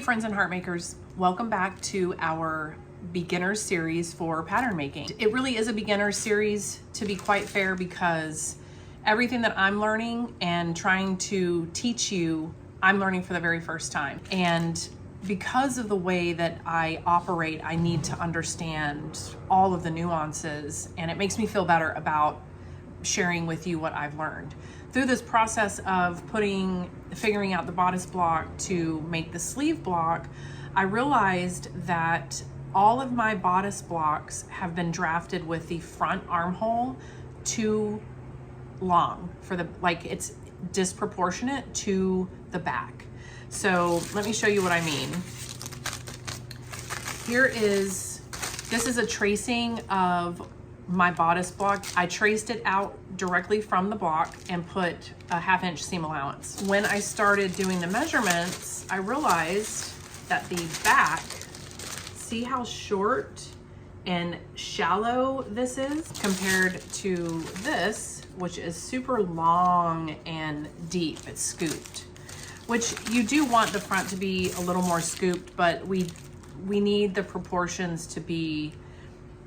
Hey friends and heart makers, welcome back to our beginner series for pattern making. It really is a beginner series, to be quite fair, because everything that I'm learning and trying to teach you, I'm learning for the very first time. And because of the way that I operate, I need to understand all of the nuances, and it makes me feel better about sharing with you what I've learned. Through this process of figuring out the bodice block to make the sleeve block, I realized that all of my bodice blocks have been drafted with the front armhole too long for it's disproportionate to the back. So let me show you what I mean. This is a tracing of my bodice block. I traced it out directly from the block and put a 1/2 inch seam allowance. When I started doing the measurements, I realized that the back, see how short and shallow this is compared to this, which is super long and deep. It's scooped, which you do want the front to be a little more scooped, but we need the proportions to be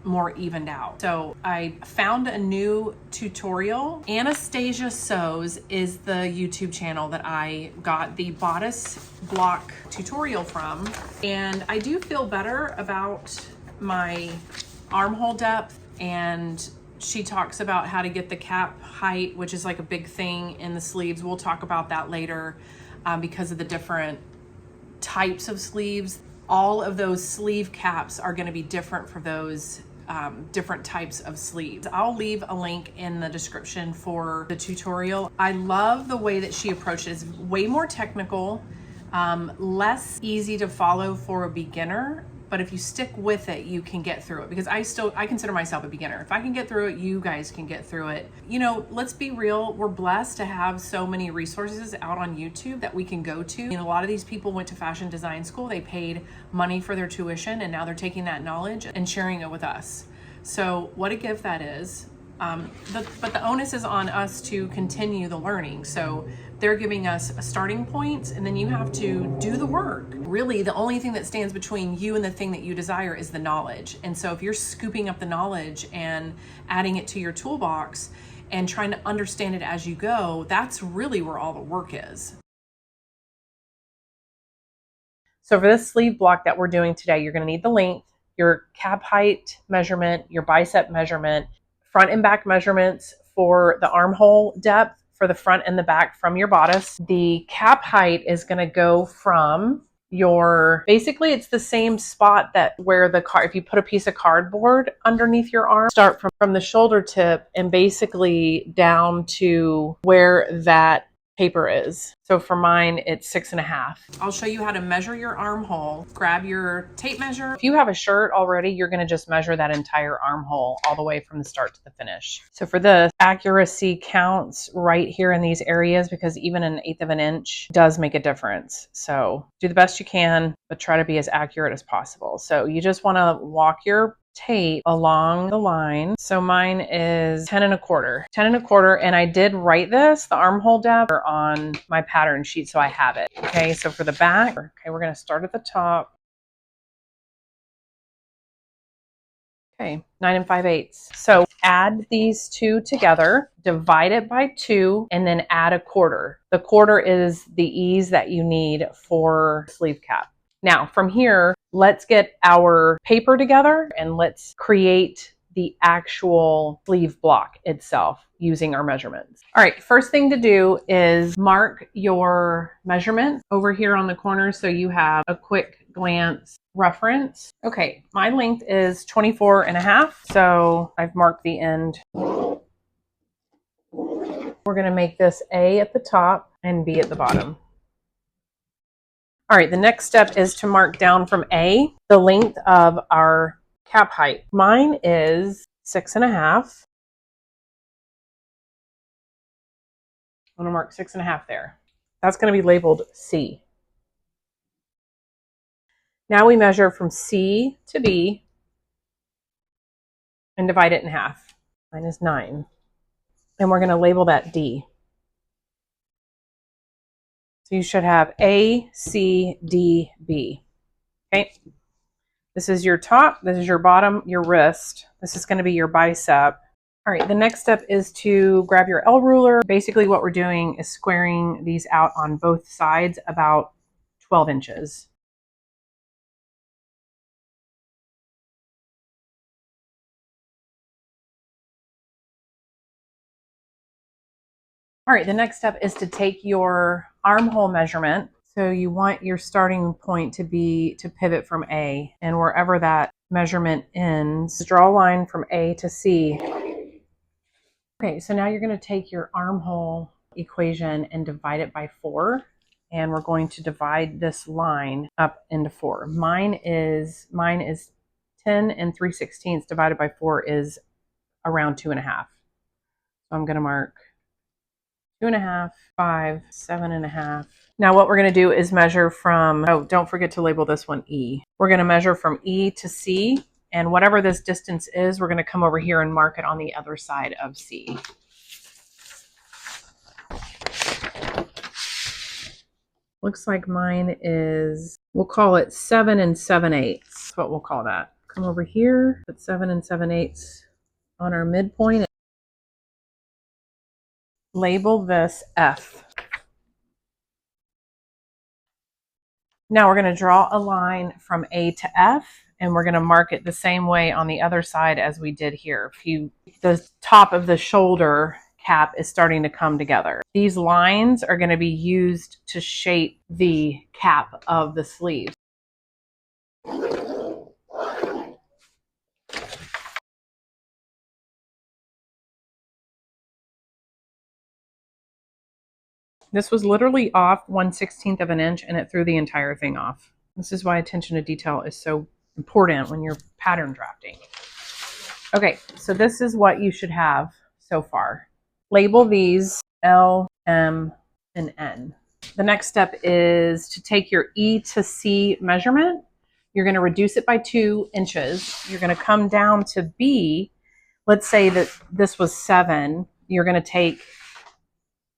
more evened out. So I found a new tutorial. Anastasia Sews is the YouTube channel that I got the bodice block tutorial from. And I do feel better about my armhole depth, and she talks about how to get the cap height, which is like a big thing in the sleeves. We'll talk about that later because of the different types of sleeves. All of those sleeve caps are going to be different for those different types of sleeves. I'll leave a link in the description for the tutorial. I love the way that she approached it. It's way more technical, less easy to follow for a beginner, but if you stick with it, you can get through it, because I consider myself a beginner. If I can get through it, you guys can get through it. You know, let's be real. We're blessed to have so many resources out on YouTube that we can go to. You know, a lot of these people went to fashion design school. They paid money for their tuition, and now they're taking that knowledge and sharing it with us. So what a gift that is. But the onus is on us to continue the learning. So they're giving us a starting point, and then you have to do the work. Really, the only thing that stands between you and the thing that you desire is the knowledge. And so if you're scooping up the knowledge and adding it to your toolbox and trying to understand it as you go, that's really where all the work is. So for this sleeve block that we're doing today, you're going to need the length, your cap height measurement, your bicep measurement, front and back measurements for the armhole depth for the front and the back from your bodice. The cap height is going to go from basically it's the same spot that where if you put a piece of cardboard underneath your arm, start from the shoulder tip and basically down to where that paper is. So for mine, it's 6.5. I'll show you how to measure your armhole. Grab your tape measure. If you have a shirt already, you're going to just measure that entire armhole all the way from the start to the finish. So for this, accuracy counts right here in these areas, because even an 1/8 of an inch does make a difference. So do the best you can, but try to be as accurate as possible. So you just want to walk your tape along the line. So mine is 10.25, and I did write the armhole depth on my pattern sheet, so I have it. Okay, so for the back, okay, we're going to start at the top. Okay, 9 5/8. So add these two together, divide it by 2, and then add 1/4. The 1/4 is the ease that you need for sleeve cap. Now from here, let's get our paper together and let's create the actual sleeve block itself using our measurements. All right, first thing to do is mark your measurement over here on the corner so you have a quick glance reference. Okay, my length is 24.5, so I've marked the end. We're going to make this A at the top and B at the bottom. All right, the next step is to mark down from A the length of our cap height. Mine is 6.5. I'm going to mark 6.5 there. That's going to be labeled C. Now we measure from C to B and divide it in half. Mine is 9. And we're going to label that D. So you should have A, C, D, B. Okay. This is your top, this is your bottom, your wrist. This is going to be your bicep. All right, the next step is to grab your L ruler. Basically what we're doing is squaring these out on both sides about 12 inches. All right, the next step is to take your armhole measurement. So you want your starting point to be to pivot from A, and wherever that measurement ends, draw a line from A to C. Okay, so now you're going to take your armhole equation and divide it by 4, and we're going to divide this line up into 4. Mine is 10 and 3/16 divided by 4 is around 2.5. So I'm going to mark 2.5, 5, 7.5. Now what we're going to do is measure from, oh, don't forget to label this one E. We're going to measure from E to C, and whatever this distance is, we're going to come over here and mark it on the other side of C. Looks like mine is, we'll call it 7 7/8. That's what we'll call that. Come over here, put 7 7/8 on our midpoint. Label this F. Now we're going to draw a line from A to F, and we're going to mark it the same way on the other side as we did here. The top of the shoulder cap is starting to come together. These lines are going to be used to shape the cap of the sleeve. This was literally off 1/16 of an inch, and it threw the entire thing off. This is why attention to detail is so important when you're pattern drafting. Okay, so this is what you should have so far. Label these L, M, and N. The next step is to take your E to C measurement. You're going to reduce it by 2 inches. You're going to come down to B. Let's say that this was 7. You're going to take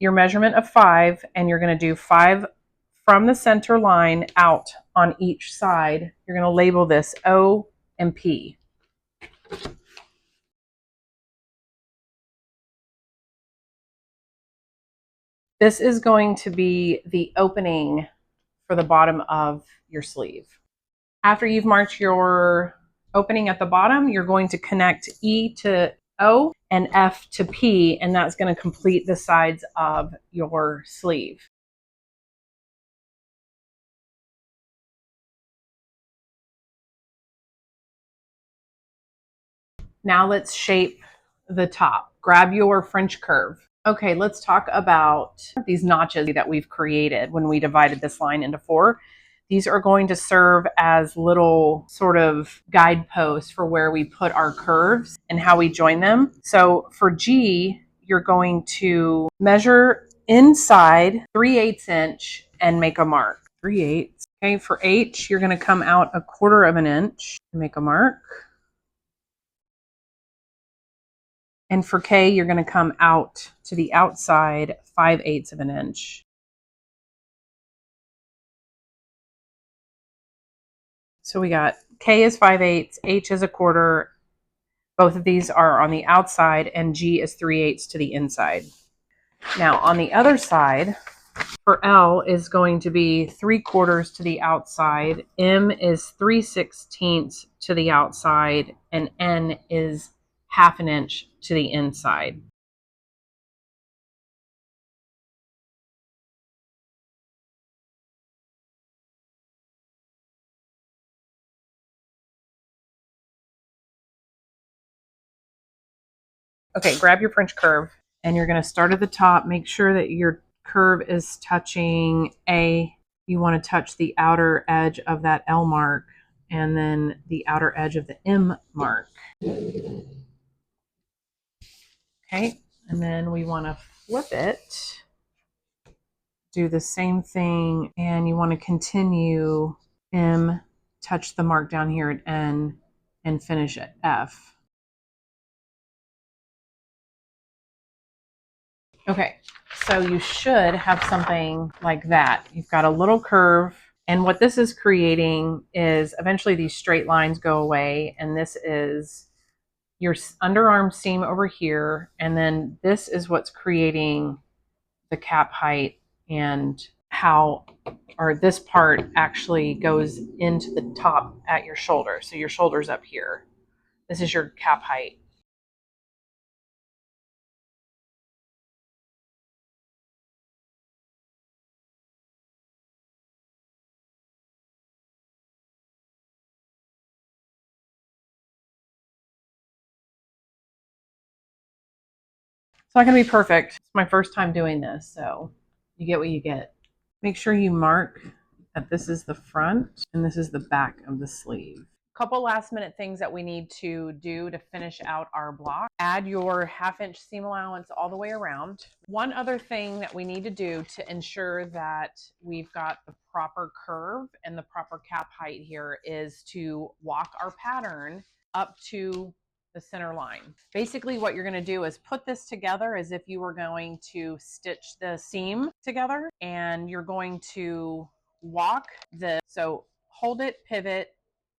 your measurement of 5, and you're going to do 5 from the center line out on each side. You're going to label this O and P. This is going to be the opening for the bottom of your sleeve. After you've marked your opening at the bottom, you're going to connect E to O and F to P, and that's going to complete the sides of your sleeve. Now let's shape the top. Grab your French curve. Okay, let's talk about these notches that we've created when we divided this line into 4. These are going to serve as little sort of guideposts for where we put our curves and how we join them. So for G, you're going to measure inside 3/8 inch and make a mark. 3/8. Okay, for H, you're going to come out 1/4 of an inch and make a mark. And for K, you're going to come out to the outside 5/8 of an inch. So we got K is 5/8, H is 1/4. Both of these are on the outside, and G is 3/8 to the inside. Now on the other side, for L is going to be 3/4 to the outside, M is 3/16 to the outside, and N is 1/2 inch to the inside. Okay, grab your French curve, and you're going to start at the top. Make sure that your curve is touching A. You want to touch the outer edge of that L mark, and then the outer edge of the M mark. Okay, and then we want to flip it. Do the same thing, and you want to continue M, touch the mark down here at N, and finish at F. Okay, So you should have something like that. You've got a little curve, and what this is creating is eventually these straight lines go away, and this is your underarm seam over here, and then this is what's creating the cap height and how, or this part actually goes into the top at your shoulder. So your shoulder's up here. This is your cap height. It's not going to be perfect. It's my first time doing this, so you get what you get. Make sure you mark that this is the front and this is the back of the sleeve. Couple last minute things that we need to do to finish out our block. Add your 1/2 inch seam allowance all the way around. One other thing that we need to do to ensure that we've got the proper curve and the proper cap height here is to walk our pattern up to the center line. Basically what you're going to do is put this together as if you were going to stitch the seam together, and you're going to walk this. So hold it, pivot,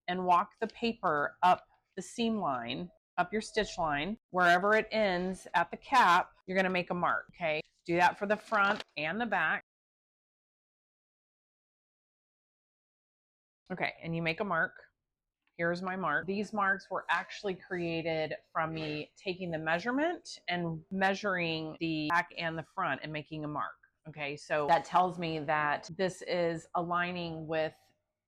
and walk the paper up the seam line, up your stitch line. Wherever it ends at the cap, you're going to make a mark, okay? Do that for the front and the back. Okay, and you make a mark. Here's my mark. These marks were actually created from me taking the measurement and measuring the back and the front and making a mark. Okay, so that tells me that this is aligning with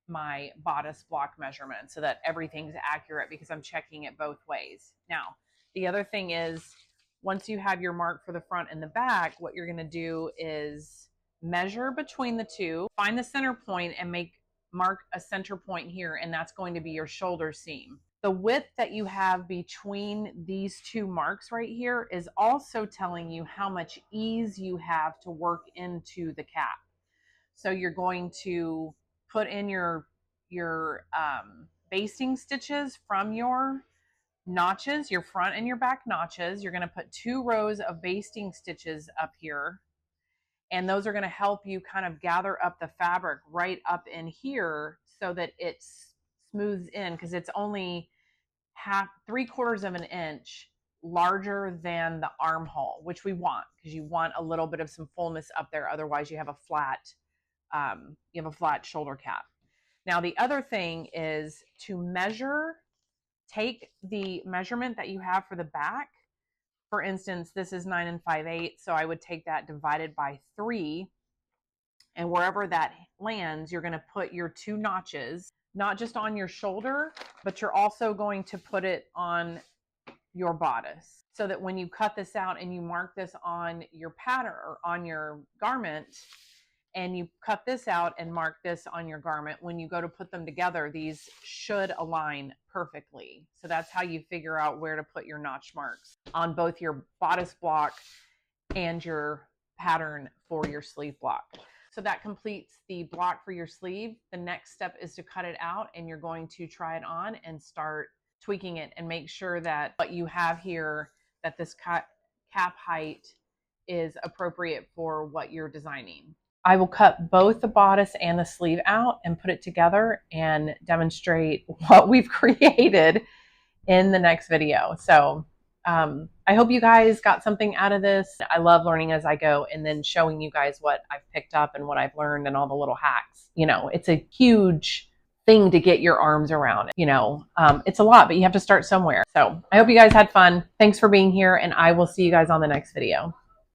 my bodice block measurement so that everything's accurate because I'm checking it both ways. Now, the other thing is, once you have your mark for the front and the back, what you're going to do is measure between the two, find the center point, and mark a center point here, and that's going to be your shoulder seam. The width that you have between these two marks right here is also telling you how much ease you have to work into the cap. So you're going to put in your basting stitches from your notches, your front and your back notches. You're going to put 2 rows of basting stitches up here, and those are going to help you kind of gather up the fabric right up in here so that it smooths in, because it's only 3/4 of an inch larger than the armhole, which we want, because you want a little bit of some fullness up there. Otherwise you have a flat shoulder cap. Now the other thing is to measure. Take the measurement that you have for the back. For instance, this is 9 5/8, so I would take that divided by 3, and wherever that lands, you're going to put your 2 notches, not just on your shoulder, but you're also going to put it on your bodice, so that when you cut this out and you mark this on your pattern or on your garment, and you cut this out and mark this on your garment, when you go to put them together, these should align perfectly. So that's how you figure out where to put your notch marks on both your bodice block and your pattern for your sleeve block. So that completes the block for your sleeve. The next step is to cut it out, and you're going to try it on and start tweaking it and make sure that what you have here, that this cap height is appropriate for what you're designing. I will cut both the bodice and the sleeve out and put it together and demonstrate what we've created in the next video. So I hope you guys got something out of this. I love learning as I go and then showing you guys what I've picked up and what I've learned and all the little hacks. You know, it's a huge thing to get your arms around. You know, it's a lot, but you have to start somewhere. So I hope you guys had fun. Thanks for being here, and I will see you guys on the next video.